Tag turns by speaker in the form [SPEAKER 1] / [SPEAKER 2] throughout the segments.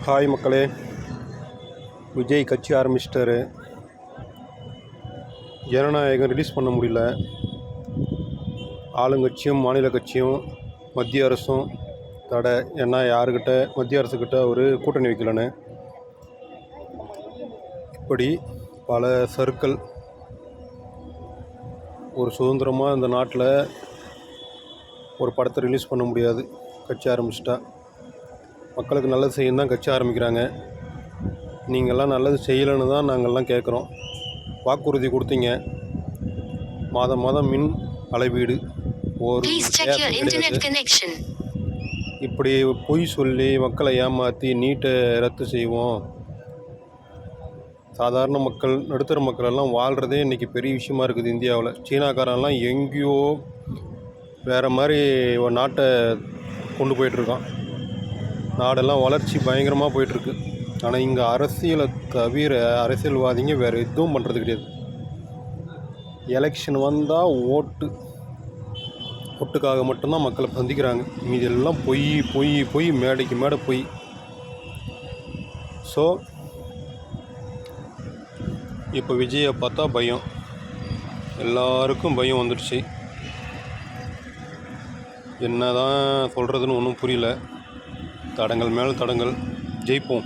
[SPEAKER 1] Hi மக்களே, விஜய் கட்சி ஆரம்பிச்சிட்டாரு. ஜனநாயகம் ரிலீஸ் பண்ண முடியல. ஆளுங்கட்சியும் மாநில கட்சியும் மத்திய அரசும் தடை. ஏன்னா யாருக்கிட்ட மத்திய அரசுக்கிட்ட ஒரு கூட்டணி வைக்கலன்னு. இப்படி பல சர்க்கிள். ஒரு சுதந்திரமாக இந்த நாட்டில் ஒரு படத்தை ரிலீஸ் பண்ண முடியாது. கட்சி ஆரம்பிச்சிட்டா மக்களுக்கு நல்லது செய்யணும் தான் கட்சி ஆரம்பிக்கிறாங்க. நீங்கள்லாம் நல்லது செய்யலைன்னு தான் நாங்கள்லாம் கேட்குறோம். வாக்குறுதி கொடுத்தீங்க, மாதம் மாதம் மின் அளவீடு, ஒரு இப்படி பொய் சொல்லி மக்களை ஏமாற்றி நீட்டை ரத்து செய்வோம். சாதாரண மக்கள், நடுத்தர மக்களெல்லாம் வாழ்கிறதே இன்றைக்கி பெரிய விஷயமா இருக்குது இந்தியாவில். சீனாக்காரெல்லாம் எங்கேயோ வேறு மாதிரி ஒரு நாட்டை கொண்டு போயிட்டுருக்கான். நாடெல்லாம் வளர்ச்சி பயங்கரமாக போயிட்டுருக்கு. ஆனால் இங்கே அரசியலை தவிர அரசியல்வாதிங்க வேறு எதுவும் பண்ணுறது கிடையாது. எலெக்ஷன் வந்தால் ஓட்டுக்காக மட்டும்தான் மக்களை சந்திக்கிறாங்க. மீதி எல்லாம் பொய் மேடைக்கு மேடை பொய். ஸோ இப்போ விஜயை பார்த்தா பயம், எல்லாருக்கும் பயம் வந்துடுச்சு. என்ன தான் சொல்கிறதுன்னு ஒன்றும் புரியல. தடங்கள் மேலே தடங்கள். ஜெயிப்போம்,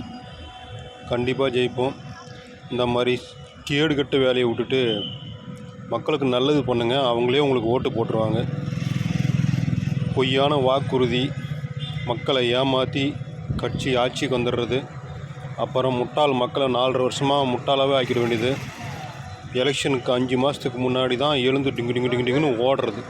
[SPEAKER 1] கண்டிப்பாக ஜெயிப்போம். இந்த மாதிரி கேடுகட்டு வேலையை விட்டுட்டு மக்களுக்கு நல்லது பண்ணுங்கள், அவங்களே உங்களுக்கு ஓட்டு போட்டுருவாங்க. பொய்யான வாக்குறுதி, மக்களை ஏமாற்றி கட்சி ஆட்சிக்கு வந்துடுறது, அப்புறம் முட்டாள் மக்களை 4.5 வருஷமாக முட்டாளாகவே ஆக்கிட வேண்டியது. எலெக்ஷனுக்கு 5 மாதத்துக்கு முன்னாடி தான் எழுந்து டிங்குன்னு ஓடுறது.